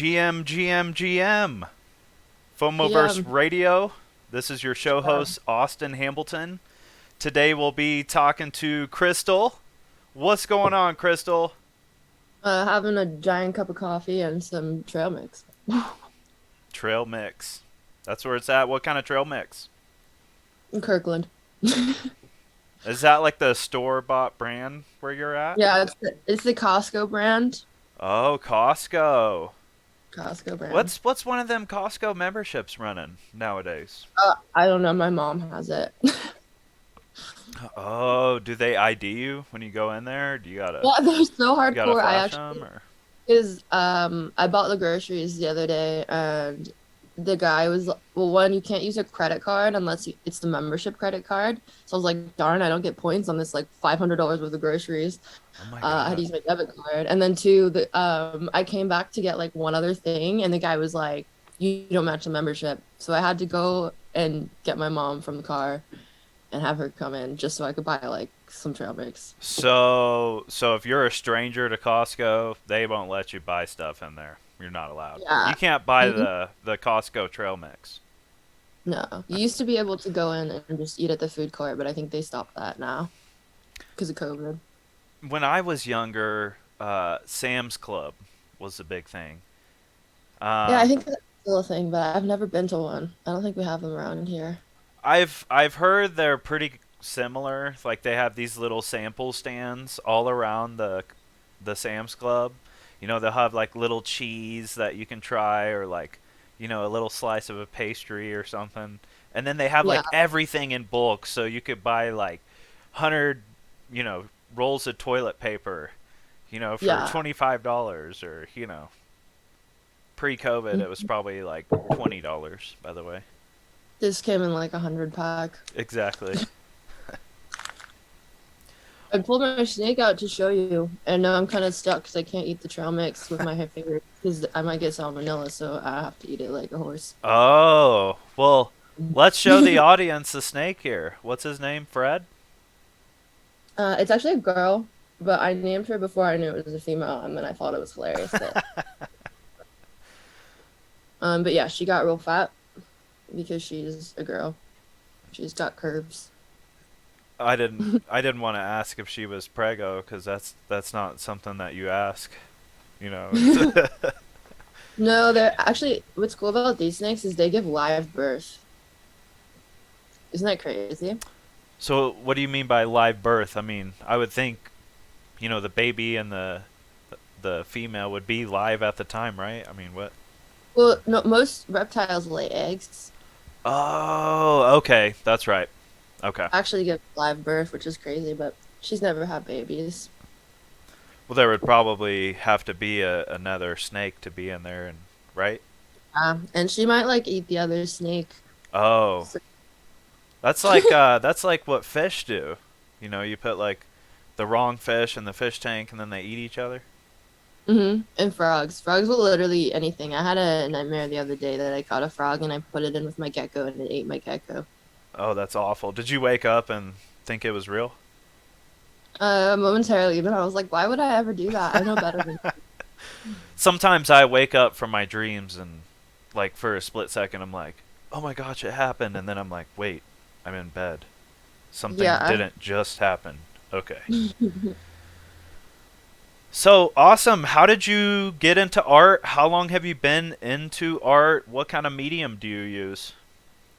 GM, GM, GM. Yeah, Fomoverse Radio. This is your show host, Austin Hambleton. Today we'll be talking to Crystal. What's going on, Crystal? having a giant cup of coffee and some trail mix. Trail mix. That's where it's at. What kind of trail mix? In Kirkland. Is that like the store bought brand where you're at? Yeah, it's the Costco brand. Oh, Costco. Costco brand. What's one of them Costco memberships running nowadays? I don't know. My mom has it. Oh, do they ID you when you go in there? Do Yeah, they're so you gotta hardcore. I flash them actually or? is I bought the groceries the other day and the guy was well, one, you can't use a credit card unless it's the membership credit card. So I was like, darn, I don't get points on this like $500 worth of groceries. Oh my I had to god. use my debit card. And then two, I came back to get like one other thing, and the guy was like, "You don't match the membership." So I had to go and get my mom from the car and have her come in just so I could buy like some trail mix. So if you're a stranger to Costco, they won't let you buy stuff in there. You're not allowed. Yeah. You can't buy Mhm. the Costco trail mix. No, you used to be able to go in and just eat at the food court, but I think they stopped that now because of COVID. When I was younger, Sam's Club was the big thing. Yeah, I Um, think that's still a thing, but I've never been to one. I don't think we have them around here. I've heard they're pretty similar. Like they have these little sample stands all around the Sam's Club. You know, they'll have like little cheese that you can try or like, a little slice of a pastry or something. And then they have Yeah, like everything in bulk so you could buy like 100, rolls of toilet paper, for yeah. $25 or, pre-COVID it was probably like $20, by the way. This came in like 100 pack. Exactly. I pulled my snake out to show you, and now I'm kind of stuck because I can't eat the trail mix with my finger because I might get salmonella, so I have to eat it like a horse. Oh, well, let's show the audience the snake here. What's his name? Fred? It's actually a girl, but I named her before I knew it was a female, and then I thought it was hilarious that. But yeah, she got real fat because she's a girl. She's got curves. I didn't want to ask if she was prego because that's not something that you ask, you know. No, they're actually what's cool about these snakes is they give live birth. Isn't that crazy? So what do you mean by live birth? I mean, I would think, the baby and the female would be live at the time, right? I mean, what? Well, no, most reptiles lay eggs. Oh, okay, that's right. Okay. Actually give live birth, which is crazy, but she's never had babies. Well, there would probably have to be another snake to be in there, and right? And she might like eat the other snake. Oh, So, that's like what fish do. You put like the wrong fish in the fish tank and then they eat each other. And frogs. Frogs will literally eat anything. I had a nightmare the other day that I caught a frog and I put it in with my gecko and it ate my gecko. Oh, that's awful. Did you wake up and think it was real? Momentarily, but I was like, why would I ever do that? I know better than Sometimes I wake up from my dreams and like for a split second I'm like, "Oh my gosh, it happened." And then I'm like, "Wait, I'm in bed. Something Yeah. didn't just happen." Okay. So, awesome. How did you get into art? How long have you been into art? What kind of medium do you use?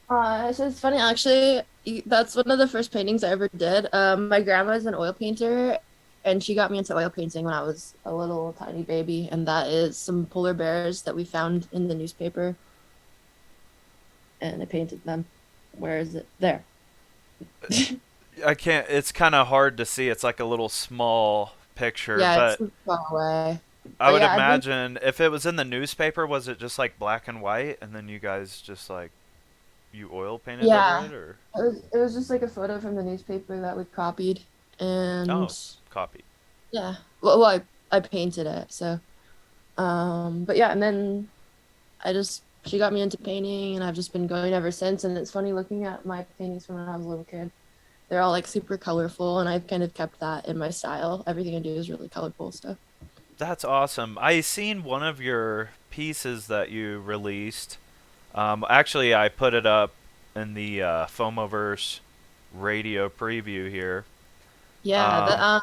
So it's funny actually. That's one of the first paintings I ever did. My grandma is an oil painter, and she got me into oil painting when I was a little tiny baby. And that is some polar bears that we found in the newspaper, and I painted them. Where is it? There. I can't. It's kind of hard to see. It's like a little small picture, Yeah, it's but far away. I But would yeah, I've been. imagine if it was in the newspaper, was it just like black and white, and then you guys just like you oil painted over Yeah, it, or it was just like a photo from the newspaper that we copied, and oh, copy? yeah. Well, I painted it. So, but yeah, and then I just she got me into painting, and I've just been going ever since. And it's funny looking at my paintings from when I was a little kid. They're all like super colorful, and I've kind of kept that in my style. Everything I do is really colorful stuff. That's awesome. I seen one of your pieces that you released. Actually, I put it up in the Fomoverse radio preview here. Yeah, Um,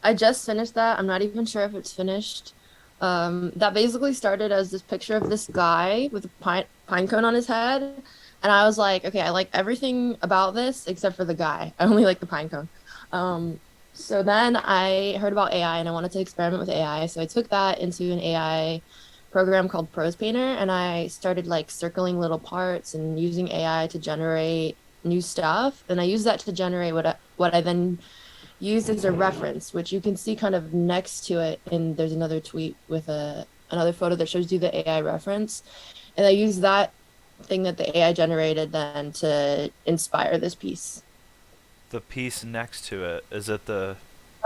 I just finished that. I'm not even sure if it's finished. That basically started as this picture of this guy with a pine cone on his head, and I was like, okay, I like everything about this except for the guy. I only like the pine cone. Um, so then I heard about AI and I wanted to experiment with AI. So I took that into an AI program called Prose Painter, and I started like circling little parts and using AI to generate new stuff. And I used that to generate what I then used as a reference, which you can see kind of next to it. And there's another tweet with another photo that shows you the AI reference. And I use that thing that the AI generated then to inspire this piece. the piece next to it, is it the?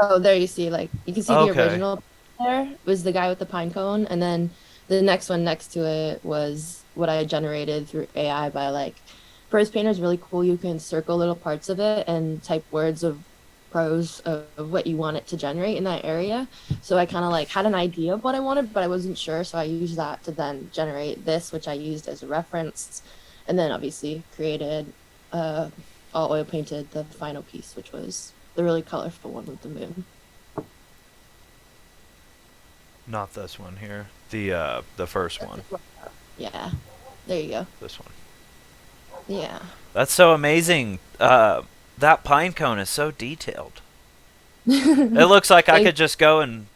Oh, there you see, like you can see the Okay. original there was the guy with the pine cone, and then the next one next to it was what I generated through AI by like Prose Painter is really cool. You can circle little parts of it and type words of prose of what you want it to generate in that area. So I kind of like had an idea of what I wanted, but I wasn't sure. So I used that to then generate this, which I used as a reference, and then obviously created uh all oil painted the final piece, which was the really colorful one with the moon. Not this one here. The first one. Yeah, there you go. This one. Yeah. That's so amazing. That pine cone is so detailed. It looks like I Thank, could just go and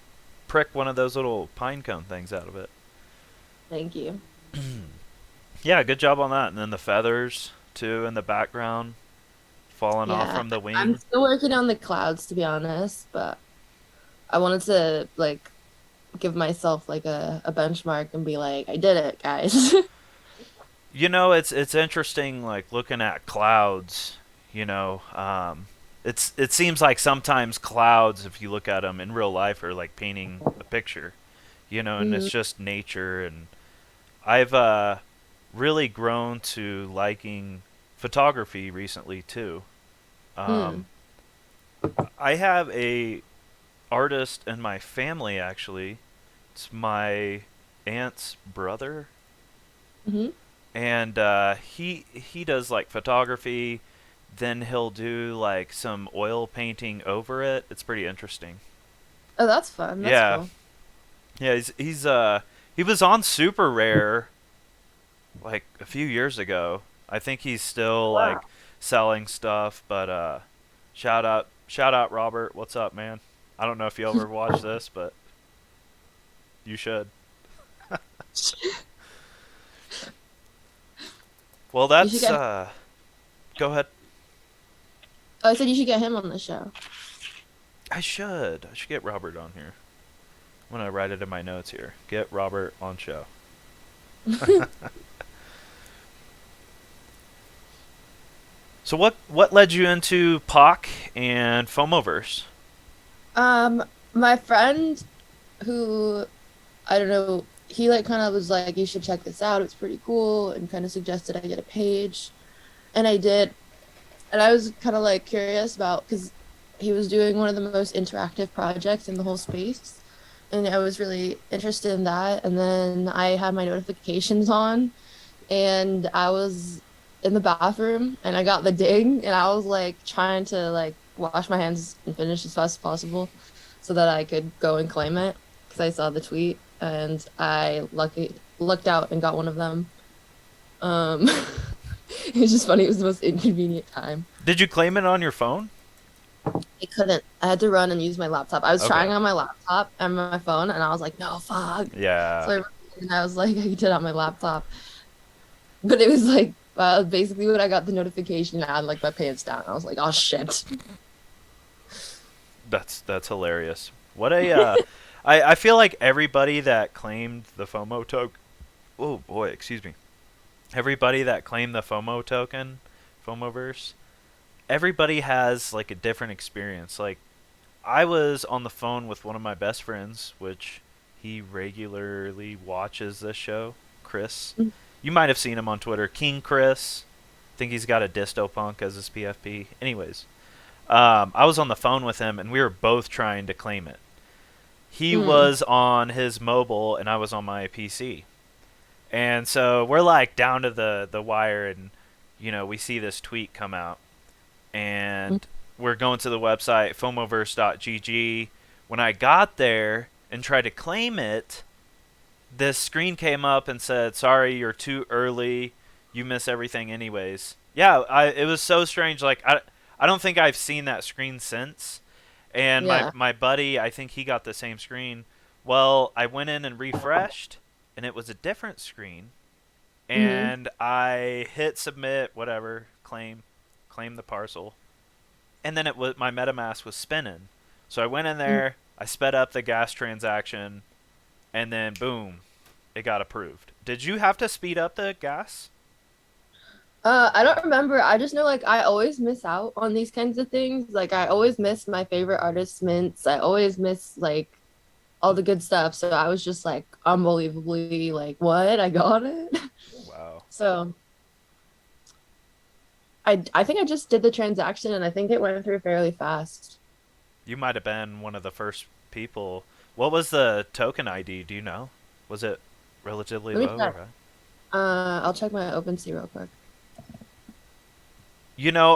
prick one of those little pine cone things out of it. thank you. Yeah, good job on that. And then the feathers too in the background falling off Yeah, from the I'm wing. still working on the clouds to be honest, but I wanted to like give myself like a benchmark and be like, I did it, guys. You know, it's interesting like looking at clouds. You know, it seems like sometimes clouds, if you look at them in real life, are like painting a picture. You know, and it's Mhm. just nature. And I've really grown to liking photography recently too. Mm. Um, I have a artist in my family actually. It's my aunt's brother, Mhm. and he does like photography. Then he'll do like some oil painting over it. It's pretty interesting. Oh, that's fun. That's Yeah, cool. yeah. He was on Super Rare like a few years ago. I think he's still Wow. like selling stuff, but shout out Robert. What's up, man? I don't know if you ever watch this, but you should. Well, You should that's get. go ahead. Oh, I said you should get him on the show. I should. I should get Robert on here. I'm gonna write it in my notes here. Get Robert on show. So what led you into POC and Fomoverse? My friend who I don't know, he like kind of was like, you should check this out. It's pretty cool, and kind of suggested I get a page, and I did. And I was kind of like curious about because he was doing one of the most interactive projects in the whole space, and I was really interested in that. And then I had my notifications on, and I was in the bathroom, and I got the ding, and I was like trying to like wash my hands and finish as fast as possible, so that I could go and claim it because I saw the tweet, and I lucky looked out and got one of them. Um, it was just funny. It was the most inconvenient time. Did you claim it on your phone? I couldn't. I had to run and use my laptop. I was Okay. trying on my laptop and my phone, and I was like, no, fuck. Yeah. So I ran and I was like, I did it on my laptop. But it was like basically when I got the notification, I had like my pants down. I was like, oh shit. That's hilarious. What a I feel like everybody that claimed the FOMO token. Oh boy, excuse me. Everybody that claimed the FOMO token, FOMOverse, everybody has like a different experience. Like I was on the phone with one of my best friends, which he regularly watches this show, Chris. You might have seen him on Twitter, King Chris. I think he's got a Distopunk as his PFP. Anyways, I was on the phone with him, and we were both trying to claim it. He Mm. was on his mobile and I was on my PC. And so we're like down to the wire, and we see this tweet come out, and we're going to the website fomoverse.gg. When I got there and tried to claim it, this screen came up and said, "Sorry, you're too early. You miss everything anyways." Yeah, it was so strange. Like I don't think I've seen that screen since. And Yeah. my buddy, I think he got the same screen. Well, I went in and refreshed, and it was a different screen. Mm-hmm. And I hit submit, whatever, claim the parcel, and then it was my MetaMask was spinning. So I went in there, I sped up the gas transaction, and then boom, it got approved. Did you have to speed up the gas? I don't remember. I just know like I always miss out on these kinds of things. Like I always miss my favorite artist mints. I always miss like all the good stuff. So I was just like unbelievably like, what? I got it. Wow. So I think I just did the transaction and I think it went through fairly fast. You might have been one of the first people. What was the token ID? Do you know? Was it relatively Let me low or check. high? I'll check my OpenSea real quick.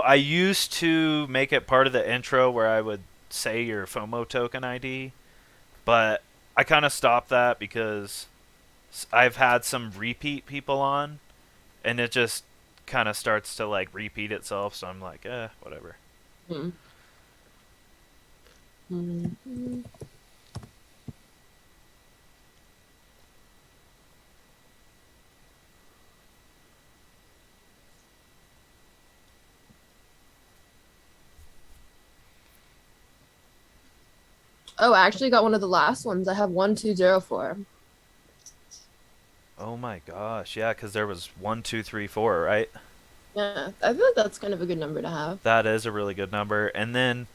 I used to make it part of the intro where I would say your FOMO token ID, but I kind of stopped that because I've had some repeat people on, and it just kind of starts to like repeat itself. So I'm like, whatever. Hmm. Hmm. Oh, I actually got one of the last ones. I have 1204. Oh my gosh, yeah, because there was one, two, three, four, right? Yeah, I feel like that's kind of a good number to have. That is a really good number. And then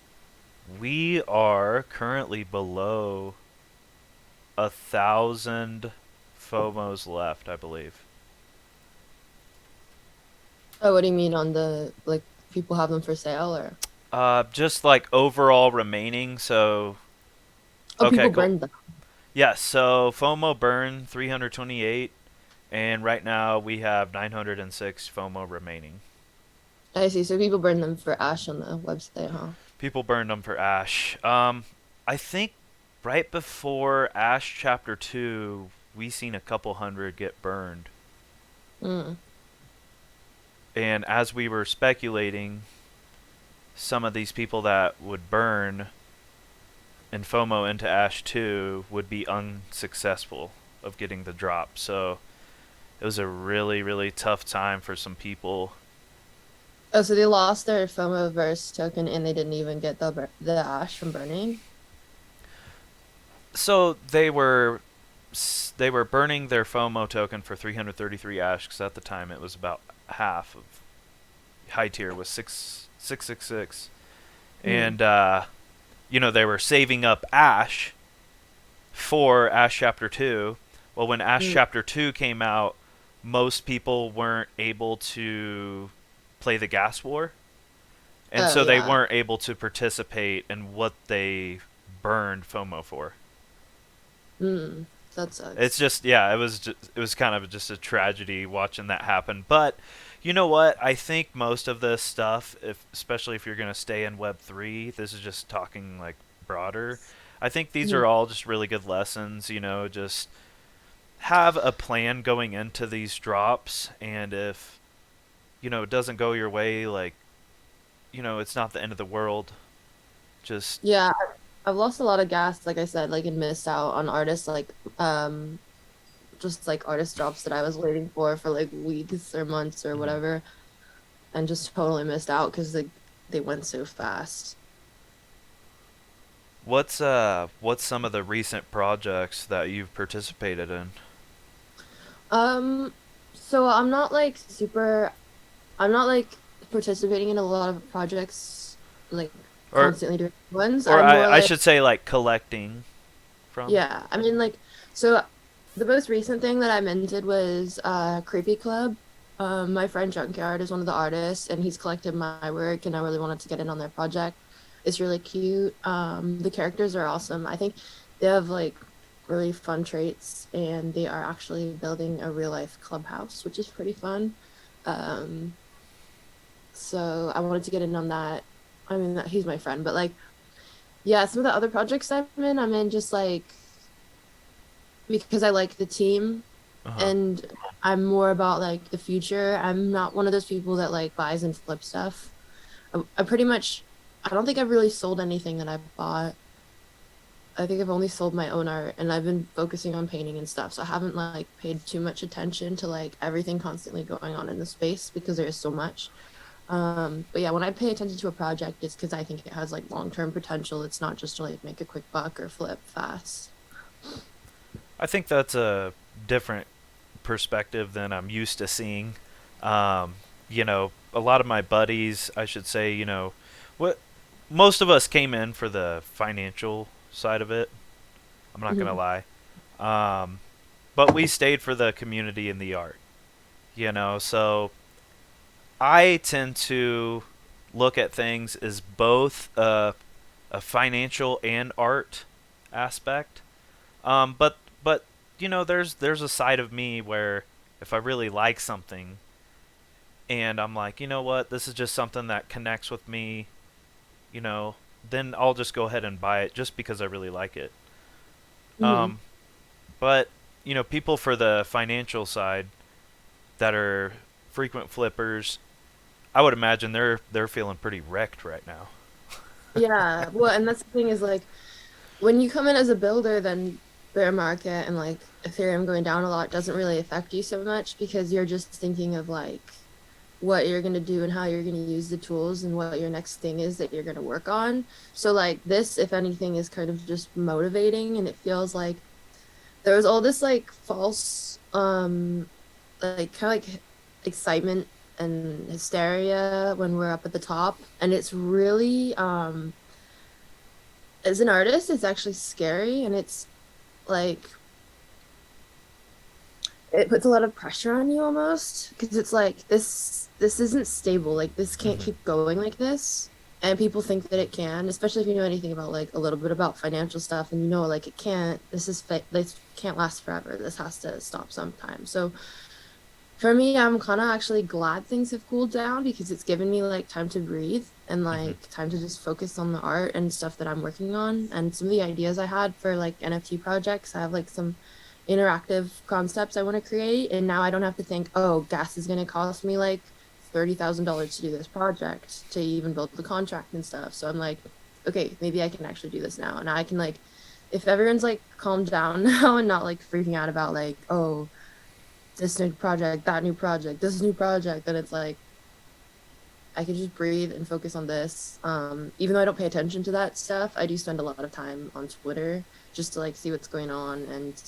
we are currently below 1,000 FOMOs left, I believe. Oh, what do you mean on the like people have them for sale or Just like overall remaining. So oh okay, people cool. burned them. Yes, so FOMO burn 328, and right now we have 906 FOMO remaining. I see. So people burn them for Ash on the website, huh? People burned them for Ash. I think right before Ash Chapter 2, we seen a couple hundred get burned. Mm. And as we were speculating, some of these people that would burn and FOMO into Ash 2 would be unsuccessful of getting the drop. So it was a really, really tough time for some people. Oh, so they lost their Fomoverse token and they didn't even get the Ash from burning. So they were burning their FOMO token for 333 Ash because at the time it was about half of high tier was 666, Mm. and they were saving up Ash for Ash Chapter 2. Well, when Ash Mm. Chapter 2 came out, most people weren't able to play the gas war, and Oh so they yeah. weren't able to participate in what they burned FOMO for. Mm. That It's sucks. just yeah, it was kind of just a tragedy watching that happen. But you know what? I think most of this stuff, if especially if you're going to stay in Web 3, this is just talking like broader. I think these Mhm. are all just really good lessons, just have a plan going into these drops, and if it doesn't go your way, like it's not the end of the world. Just Yeah, I've lost a lot of gas, like I said, like and missed out on artists like just like artist drops that I was waiting for like weeks or months or mhm. whatever, and just totally missed out because they went so fast. What's some of the recent projects that you've participated in? Um, so I'm not like participating in a lot of projects like Or constantly doing ones. or I'm more I like should say like collecting from. yeah, I mean like so the most recent thing that I minted was Creepy Club. My friend Junkyard is one of the artists and he's collected my work and I really wanted to get in on their project. It's really cute. The characters are awesome. I think they have like really fun traits, and they are actually building a real life clubhouse, which is pretty fun. Um, so I wanted to get in on that. I mean, he's my friend, but like, yeah, some of the other projects I'm in just like because I like the team Uh huh. and I'm more about like the future. I'm not one of those people that like buys and flip stuff. I pretty much, I don't think I've really sold anything that I've bought. I think I've only sold my own art and I've been focusing on painting and stuff. So I haven't like paid too much attention to like everything constantly going on in the space because there is so much. But yeah, when I pay attention to a project, it's because I think it has like long-term potential. It's not just to like make a quick buck or flip fast. I think that's a different perspective than I'm used to seeing. Um, a lot of my buddies, I should say, what most of us came in for the financial side of it. I'm not gonna Mhm. lie, um, but we stayed for the community and the art. So I tend to look at things as both a financial and art aspect. But there's a side of me where if I really like something and I'm like, you know what, this is just something that connects with me, you know, then I'll just go ahead and buy it just because I really like it. Mhm. Um, but people for the financial side that are frequent flippers, I would imagine they're feeling pretty wrecked right now. Yeah. Well, and that's the thing is like when you come in as a builder, then bear market and like Ethereum going down a lot doesn't really affect you so much because you're just thinking of like what you're going to do and how you're going to use the tools and what your next thing is that you're going to work on. So like this, if anything, is kind of just motivating and it feels like there was all this like false like kind of like excitement and hysteria when we're up at the top and it's really as an artist it's actually scary and it's like it puts a lot of pressure on you almost because it's like this isn't stable, like this can't Hmm. keep going like this, and people think that it can, especially if you know anything about like a little bit about financial stuff and you know like it can't, this can't last forever, this has to stop sometime. So for me, I'm kind of actually glad things have cooled down because it's given me like time to breathe and Hmm. like time to just focus on the art and stuff that I'm working on. And some of the ideas I had for like NFT projects, I have like some interactive concepts I want to create. And now I don't have to think, oh, gas is going to cost me like $30,000 to do this project to even build the contract and stuff. So I'm like, okay, maybe I can actually do this now. And I can like, if everyone's like calmed down now and not like freaking out about like, oh, this new project, that new project, this new project, then it's like I can just breathe and focus on this. Even though I don't pay attention to that stuff, I do spend a lot of time on Twitter just to like see what's going on and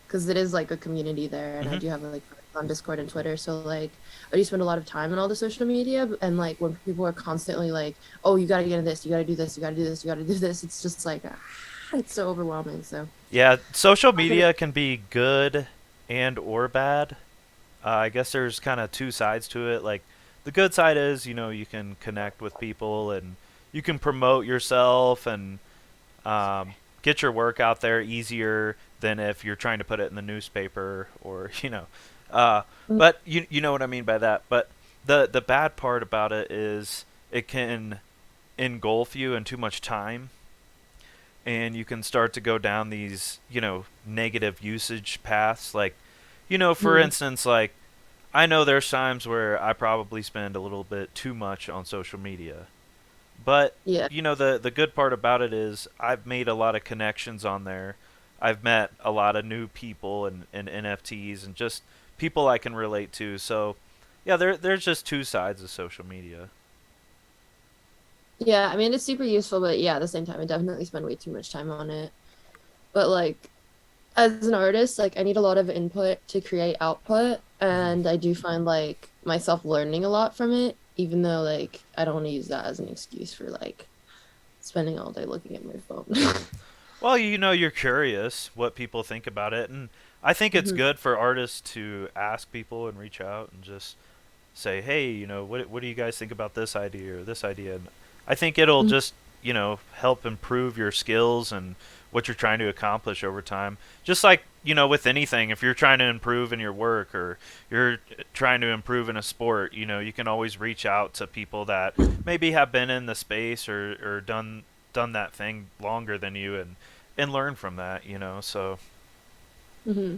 because it is like a community there and I Hmm. do have like on Discord and Twitter. So like I do spend a lot of time on all the social media and like when people are constantly like, oh, you gotta get in this, you gotta do this, you gotta do this, you gotta do this, it's just like it's so overwhelming. So Yeah, social I'm gonna media can be good and or bad. I guess there's kind of two sides to it. Like the good side is, you can connect with people and you can promote yourself and get your work out there easier than if you're trying to put it in the newspaper or Uh, but you know what I mean by that. But the bad part about it is it can engulf you in too much time, and you can start to go down these negative usage paths. Like for Mhm. instance, like I know there's times where I probably spend a little bit too much on social media. But Yeah. the good part about it is I've made a lot of connections on there. I've met a lot of new people and NFTs and just people I can relate to. So yeah, there's just two sides of social media. Yeah, I mean it's super useful, but yeah, at the same time, I definitely spend way too much time on it. But like as an artist, like I need a lot of input to create output, Hmm. and I do find like myself learning a lot from it, even though like I don't want to use that as an excuse for like spending all day looking at my phone. Well, you're curious what people think about it, and I think it's Mhm. good for artists to ask people and reach out and just say, hey, what do you guys think about this idea or this idea? And I think it'll Mhm. just help improve your skills and what you're trying to accomplish over time. Just like, with anything, if you're trying to improve in your work or you're trying to improve in a sport, you can always reach out to people that maybe have been in the space or done that thing longer than you and learn from that. So Hmm.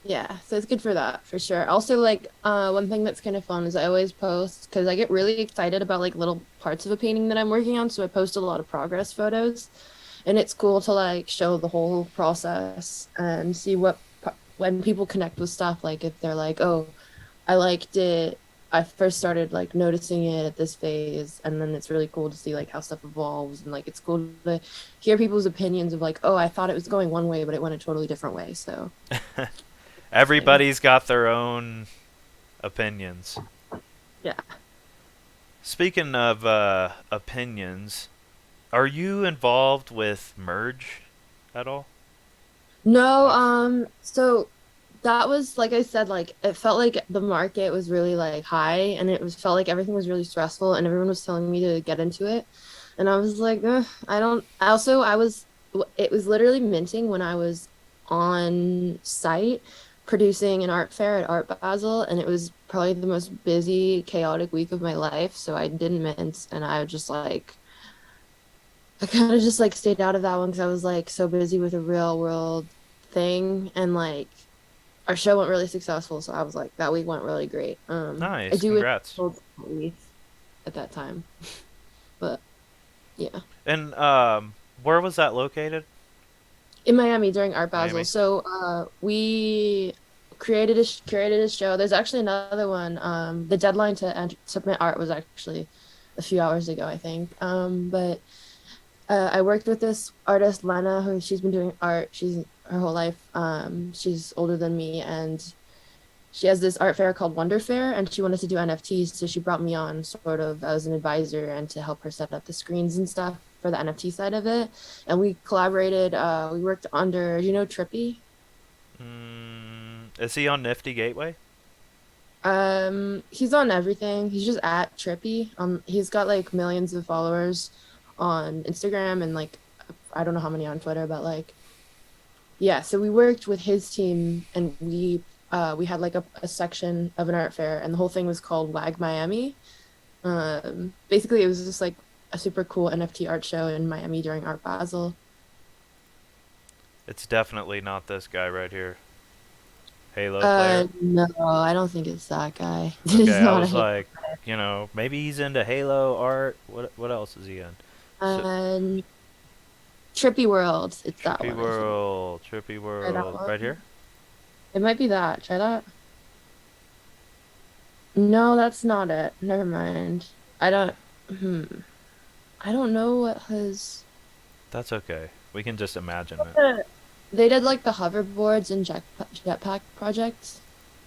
Yeah, so it's good for that for sure. Also, like, one thing that's kind of fun is I always post because I get really excited about like little parts of a painting that I'm working on. So I post a lot of progress photos, and it's cool to like show the whole process and see when people connect with stuff. Like if they're like, "Oh, I liked it. I first started like noticing it at this phase," and then it's really cool to see like how stuff evolves and like it's cool to hear people's opinions of like, "Oh, I thought it was going one way, but it went a totally different way." So. Interesting. everybody's got their own opinions. Yeah. Speaking of opinions, are you involved with Merge at all? No, Like, so that was like I said, like it felt like the market was really like high and it was felt like everything was really stressful and everyone was telling me to get into it. And I was like, "Ugh, I don't also I was it was literally minting when I was on site producing an art fair at Art Basel and it was probably the most busy, chaotic week of my life. So I didn't mint and I was just like I kind of just like stayed out of that one because I was like so busy with a real world thing and like our show went really successful. So I was like that week went really great. I nice, do wish congrats. I told week at that time, but yeah, And where was that located? in Miami during Art Basel. Miami. So we created a show. There's actually another one. The deadline to submit art was actually a few hours ago, I think. But I worked with this artist, Lena, who she's been doing art. She's her whole life. She's older than me, and she has this art fair called Wonder Fair, and she wanted to do NFTs. So she brought me on sort of as an advisor and to help her set up the screens and stuff for the NFT side of it. And we collaborated. We worked under, Trippy. Is he on Nifty Gateway? He's on everything. He's just at Trippy. He's got like millions of followers on Instagram and like I don't know how many on Twitter, but like yeah. So we worked with his team and we had like a section of an art fair and the whole thing was called WAG Miami. Basically it was just like a super cool NFT art show in Miami during Art Basel. It's definitely not this guy right here. Halo player. No, I don't think it's that guy. It's Okay, I not a was hit. like, maybe he's into Halo art. What else is he in? So, And Trippy World, it's that Trippy one, I think. World, Trippy Try that World, right one. here. It might be that. Try that. No, that's not it. Never mind. I don't. Hmm. I don't know what his. That's okay. We can just imagine it. They did like the hoverboards and jetpack projects.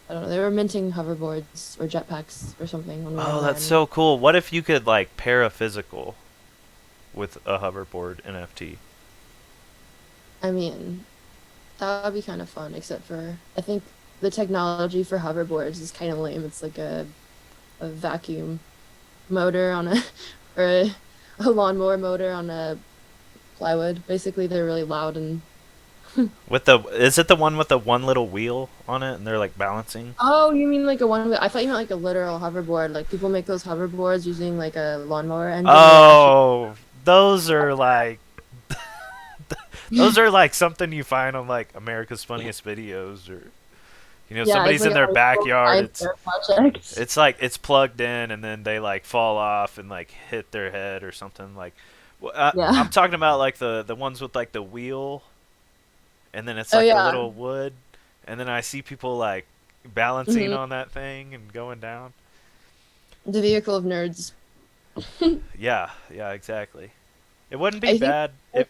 I don't know. They were minting hoverboards or jetpacks or something when we were in Oh, that's Miami. so cool. What if you could like pair a physical with a hoverboard NFT? I mean, that would be kind of fun, except for I think the technology for hoverboards is kind of lame. It's like a vacuum motor on a or a lawnmower motor on a plywood. Basically, they're really loud and Is it the one with the one little wheel on it and they're like balancing? oh, you mean like a one? I thought you meant like a literal hoverboard. Like people make those hoverboards using like a lawnmower engine where it actually. Oh, those are like those are like something you find on like America's Funniest Videos or Yeah, it's somebody's like in a their high school backyard. science fair project. It's like it's plugged in and then they like fall off and like hit their head or something like I'm Yeah. talking about like the ones with like the wheel and then it's Oh like the yeah. little wood and then I see people like balancing Hmm. on that thing and going down. The vehicle of nerds. Yeah, yeah, exactly. It wouldn't be I think bad if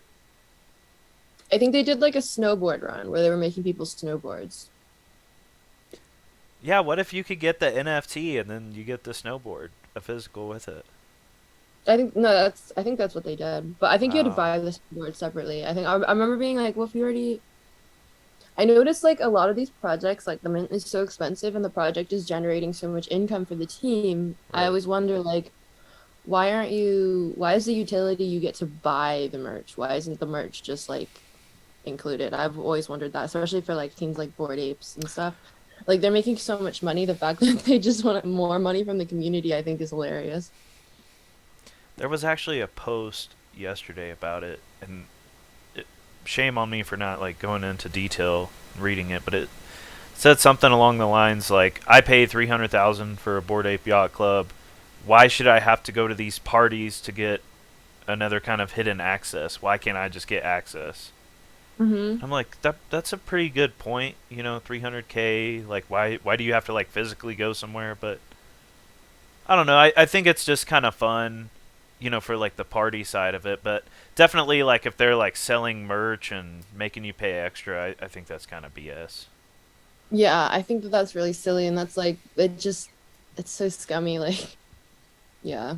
I think they did like a snowboard run where they were making people snowboards. yeah, what if you could get the NFT and then you get the snowboard, a physical with it? I think no, I think that's what they did. But I think you had to Oh, buy the snowboard separately. I remember being like, well, if you already I noticed like a lot of these projects, like the mint is so expensive and the project is generating so much income for the team. I right. always wonder like why is the utility you get to buy the merch? Why isn't the merch just like included? I've always wondered that, especially for like teams like Bored Apes and stuff. Like they're making so much money. The fact that they just want more money from the community, I think, is hilarious. There was actually a post yesterday about it, and shame on me for not like going into detail reading it, but it said something along the lines like, "I paid 300,000 for a Bored Ape Yacht Club. Why should I have to go to these parties to get another kind of hidden access? Why can't I just get access?" Hmm. I'm like, that's a pretty good point. 300K. Like, why do you have to like physically go somewhere? But I don't know. I think it's just kind of fun, for like the party side of it. But definitely, like if they're like selling merch and making you pay extra, I think that's kind of BS. Yeah, I think that that's really silly, and that's like it's so scummy. Like, yeah,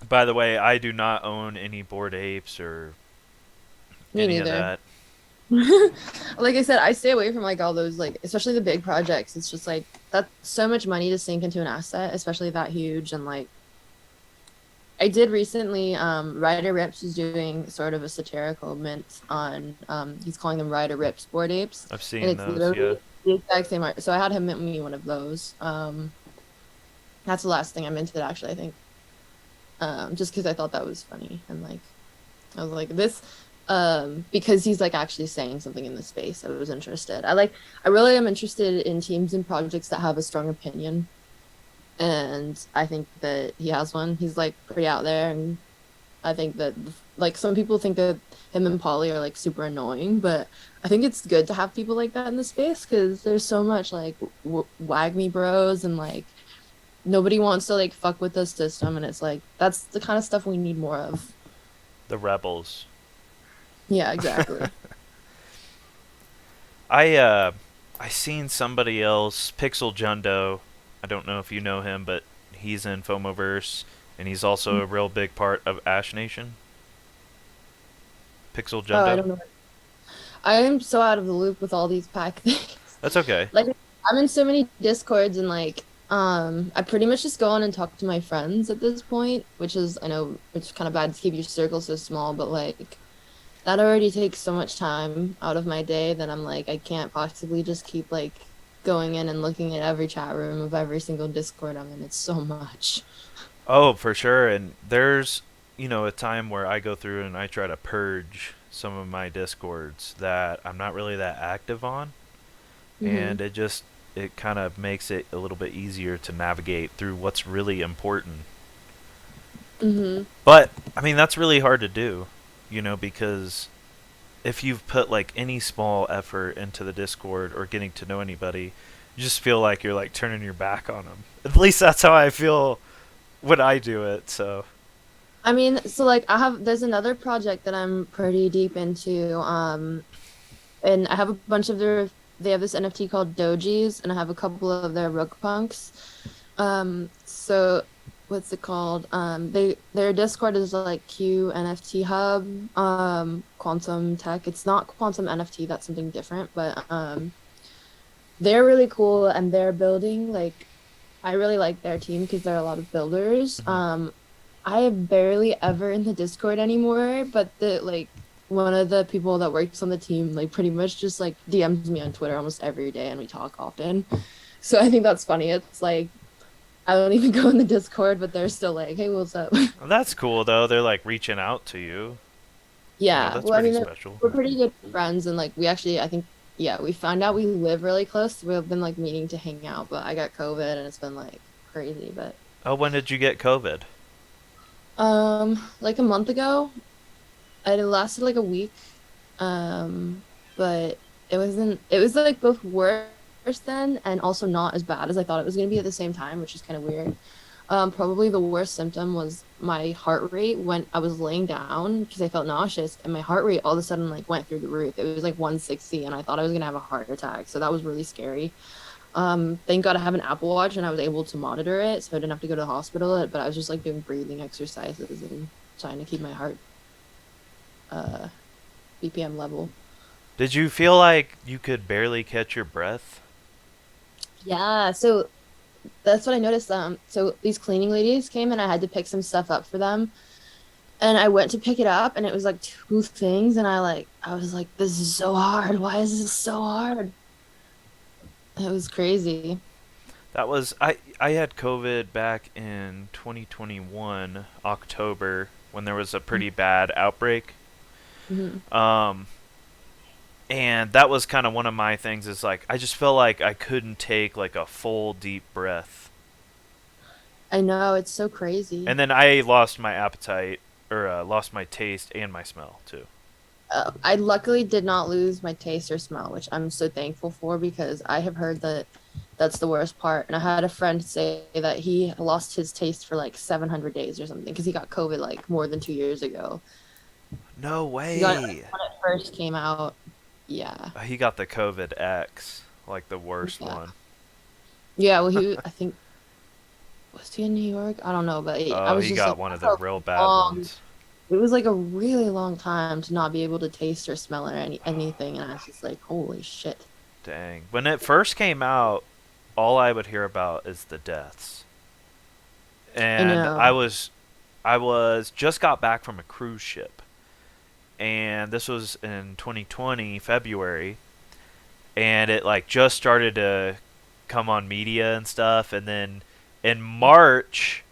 By the way, I do not own any Bored Apes or me any of neither. that. Like I said, I stay away from like all those like especially the big projects. It's just like that's so much money to sink into an asset, especially that huge. And like I did recently, Ryder Rips is doing sort of a satirical mint on he's calling them Ryder Rips Bored Apes. I've And seen it's those. Yeah. literally the exact same art. So I had him mint me one of those. That's the last thing I minted actually, I think. Just because I thought that was funny and like I was like this because he's like actually saying something in the space. I was interested. I really am interested in teams and projects that have a strong opinion. And I think that he has one. He's like pretty out there and I think that like some people think that him and Polly are like super annoying, but I think it's good to have people like that in the space because there's so much like wag me bros and like nobody wants to like fuck with the system and it's like that's the kind of stuff we need more of. The Rebels. Yeah, exactly. I seen somebody else, Pixel Jundo. I don't know if you know him, but he's in Fomoverse, and he's also a real big part of Ash Nation. Pixel Oh, I Jundo. don't know. I am so out of the loop with all these pack things. That's okay. Like I'm in so many discords and like I pretty much just go on and talk to my friends at this point, which is I know it's kind of bad to keep your circle so small, but like that already takes so much time out of my day that I'm like I can't possibly just keep like going in and looking at every chat room of every single Discord I'm in. It's so much. Oh, for sure. And there's, a time where I go through and I try to purge some of my discords that I'm not really that active on, Hmm. and it kind of makes it a little bit easier to navigate through what's really important. Hmm. But I mean, that's really hard to do, because if you've put like any small effort into the Discord or getting to know anybody, you just feel like you're like turning your back on them. At least that's how I feel when I do it. So, I mean, so like there's another project that I'm pretty deep into. And I have a bunch of they have this NFT called Dojis, and I have a couple of their Rook Punks. So what's it called? Their Discord is like Q NFT Hub, Quantum Tech. It's not Quantum NFT, that's something different, but they're really cool and they're building like I really like their team because they're a lot of builders. mhm. I am barely ever in the Discord anymore, but the like one of the people that works on the team like pretty much just like DMs me on Twitter almost every day and we talk often. So I think that's funny. It's like I don't even go in the Discord, but they're still like, "Hey, what's up?" Well, that's cool though. They're like reaching out to you. Yeah. That's Well, I pretty mean, special. we're pretty good friends and like we actually I think yeah, we found out we live really close. We've been like meaning to hang out, but I got COVID and it's been like crazy, but Oh, when did you get COVID? like a month ago. It lasted like a week. But it was like both worse then and also not as bad as I thought it was going to be at the same time, which is kind of weird. Probably the worst symptom was my heart rate when I was laying down because I felt nauseous and my heart rate all of a sudden like went through the roof. It was like 160 and I thought I was going to have a heart attack. So that was really scary. Thank God I have an Apple Watch and I was able to monitor it so I didn't have to go to the hospital, but I was just like doing breathing exercises and trying to keep my heart uh BPM level. Did you feel like you could barely catch your breath? Yeah, so that's what I noticed. So these cleaning ladies came and I had to pick some stuff up for them. And I went to pick it up and it was like two things. And I was like, this is so hard. Why is this so hard? It was crazy. That was I had COVID back in 2021 October when there was a pretty bad outbreak. Mhm. Um, and that was kind of one of my things is like I just felt like I couldn't take like a full deep breath. I know it's so crazy. And then I lost my appetite or lost my taste and my smell too. I luckily did not lose my taste or smell, which I'm so thankful for because I have heard that that's the worst part. And I had a friend say that he lost his taste for like 700 days or something because he got COVID like more than 2 years ago. No He got it way. when it first came out. Yeah. He got the COVID X, like the worst Yeah. one. Yeah. Well, I think, was he in New York? I don't know, but I Oh, was he just got like, one of that's the a real bad long, ones. it was like a really long time to not be able to taste or smell or anything. And I was just like, holy shit. Dang. When it first came out, all I would hear about is the deaths. I And know. I was just got back from a cruise ship. And this was in 2020 February, and it like just started to come on media and stuff, and then in March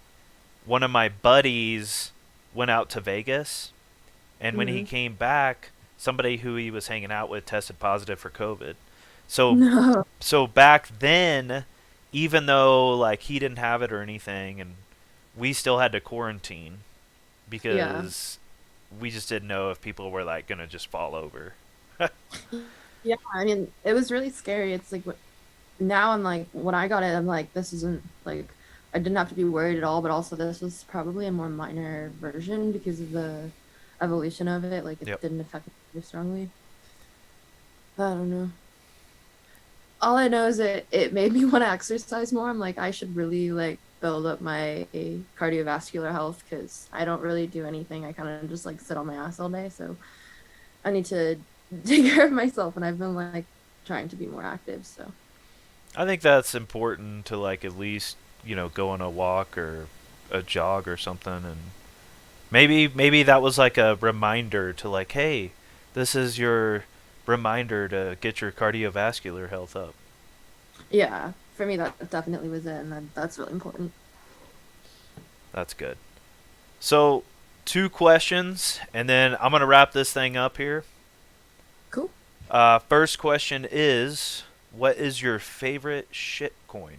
one of my buddies went out to Vegas, and when he Mhm. came back, somebody who he was hanging out with tested positive for COVID. So No. so back then, even though like he didn't have it or anything, and we still had to quarantine Yeah. because we just didn't know if people were like gonna just fall over. Yeah, I mean, it was really scary. It's like now I'm like, when I got it, I'm like, this isn't like, I didn't have to be worried at all, but also this was probably a more minor version because of the evolution of it. Like, it Yep. didn't affect me very strongly. I don't know. All I know is it made me want to exercise more. I'm like, I should really like build up my cardiovascular health because I don't really do anything. I kind of just like sit on my ass all day. So I need to take care of myself, and I've been like trying to be more active. So I think that's important to like at least go on a walk or a jog or something, and maybe that was like a reminder to like, hey, this is your reminder to get your cardiovascular health up. yeah, for me that definitely was it, and that's really important. That's good. So, two questions, and then I'm gonna wrap this thing up here. Cool. First question is, what is your favorite shit coin?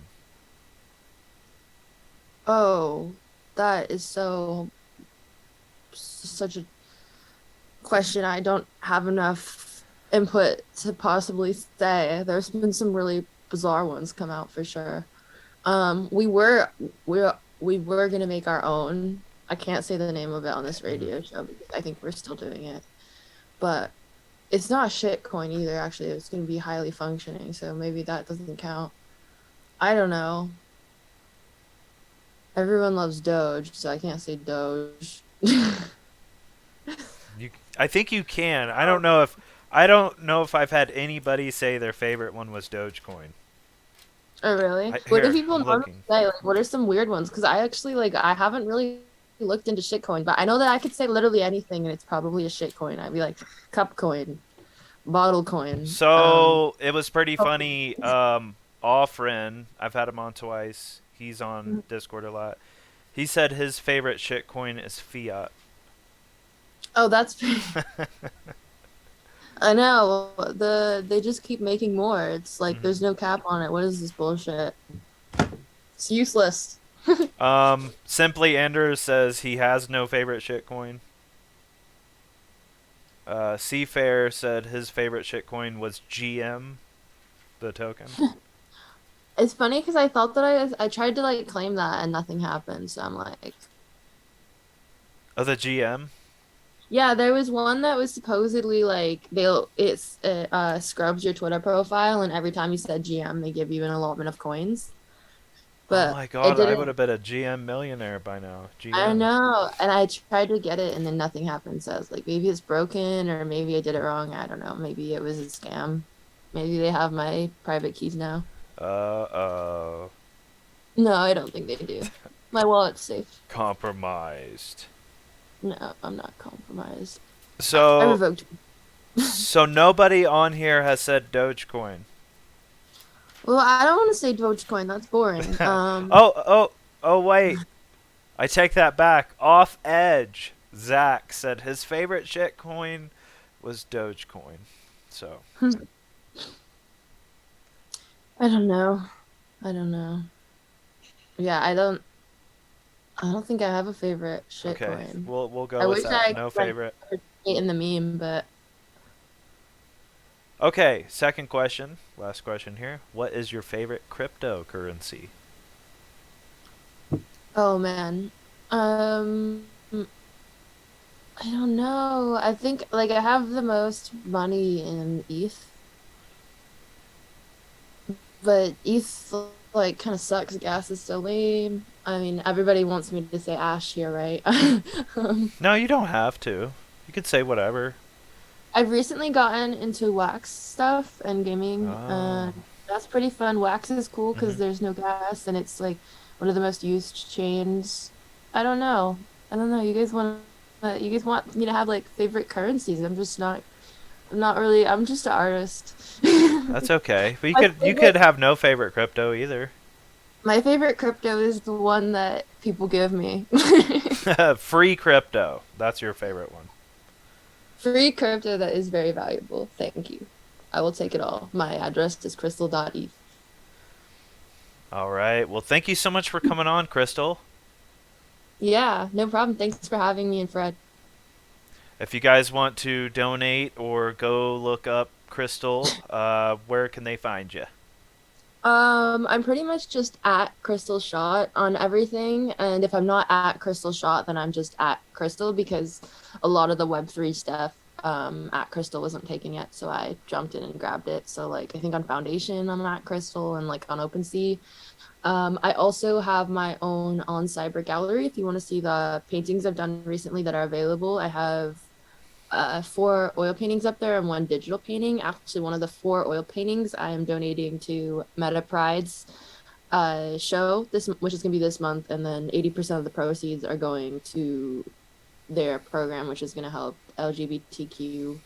Oh, that is such a question. I don't have enough input to possibly say. There's been some really bizarre ones come out for sure. We were we were gonna make our own. I can't say the name of it on this Mhm. radio show because I think we're still doing it. But it's not shitcoin either, actually. It's gonna be highly functioning, so maybe that doesn't count. I don't know. Everyone loves Doge, so I can't say Doge. You, I think you can. I don't know if I've had anybody say their favorite one was Dogecoin. Oh, really? What do Here, people I'm normally looking. say? Like, what are some weird ones? Because I actually like I haven't really looked into shitcoin, but I know that I could say literally anything and it's probably a shitcoin. I'd be like cup coin, bottle coin. So it was pretty Oh, funny. Offren, I've had him on twice. He's on Discord a lot. He said his favorite shitcoin is fiat. oh, that's I know. They just keep making more. It's like Mhm. there's no cap on it. What is this bullshit? It's useless. Simply Anders says he has no favorite shitcoin. Seafair said his favorite shitcoin was GM, the token. It's funny because I thought that I tried to like claim that and nothing happened. So I'm like, Oh, the GM? yeah, there was one that was supposedly like scrubs your Twitter profile, and every time you said GM, they give you an allotment of coins. Oh But my it god, I would didn't. have been a GM millionaire by now. I GM. know, and I tried to get it, and then nothing happened. So I was like, maybe it's broken, or maybe I did it wrong. I don't know. Maybe it was a scam. Maybe they have my private keys now. Uh oh. No, I don't think they do. My wallet's safe. Compromised. No, I'm not compromised. I So, revoked. so nobody on here has said Dogecoin. Well, I don't want to say Dogecoin. That's boring. Oh, wait. I take that back. Off Edge. Zach said his favorite shitcoin was Dogecoin. So, I don't know. I don't know. Yeah, I don't think I have a favorite okay, shitcoin. we'll I go with wish that. I No could like favorite. participate in the meme, but Okay, second question. Last question here. What is your favorite cryptocurrency? oh man. I don't know. I think like I have the most money in ETH, but ETH like kind of sucks. Gas is so lame. I mean, everybody wants me to say Ash here, right? No, you don't have to. You can say whatever. I've recently gotten into wax stuff and gaming, Oh. and that's pretty fun. Wax is cool because Mhm. there's no gas, and it's like one of the most used chains. I don't know. I don't know. You guys want me to have like favorite currencies? I'm not really. I'm just an artist. That's okay. But My you could favorite, have no favorite crypto either. my favorite crypto is the one that people give me. Free crypto. That's your favorite one. Free crypto that is very valuable. Thank you. I will take it all. My address is crystal.eth. All right. Well, thank you so much for coming on, Crystal. Yeah, no problem. Thanks for having me and Fred. If you guys want to donate or go look up Crystal, where can they find you? I'm pretty much just at Crystal Shot on everything, and if I'm not at Crystal Shot, then I'm just at Crystal because a lot of the Web3 stuff at Crystal wasn't taken yet, so I jumped in and grabbed it. So like I think on Foundation I'm at Crystal and like on OpenSea. I also have my own on Cyber Gallery if you want to see the paintings I've done recently that are available. I have four oil paintings up there and one digital painting. Actually, one of the four oil paintings I am donating to Meta Pride's show this, which is going to be this month, and then 80% of the proceeds are going to their program, which is going to help LGBTQIA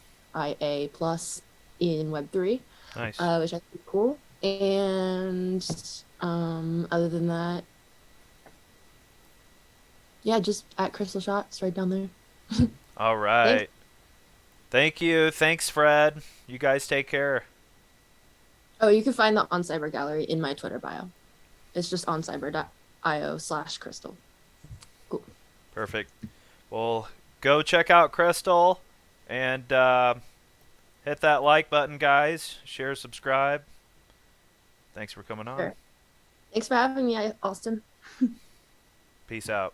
plus in Web3, Nice. which I think is cool. And other than that, yeah, just at Crystal Shots right down there. All Thanks. right. Thank you. Thanks, Fred. You guys take care. Oh, you can find the On Cyber Gallery in my Twitter bio. It's just oncyber.io/crystal. Cool. Perfect. Well, go check out Crystal and hit that like button, guys. Share, subscribe. Thanks for coming on. Sure. Thanks for having me, Austin. Peace out.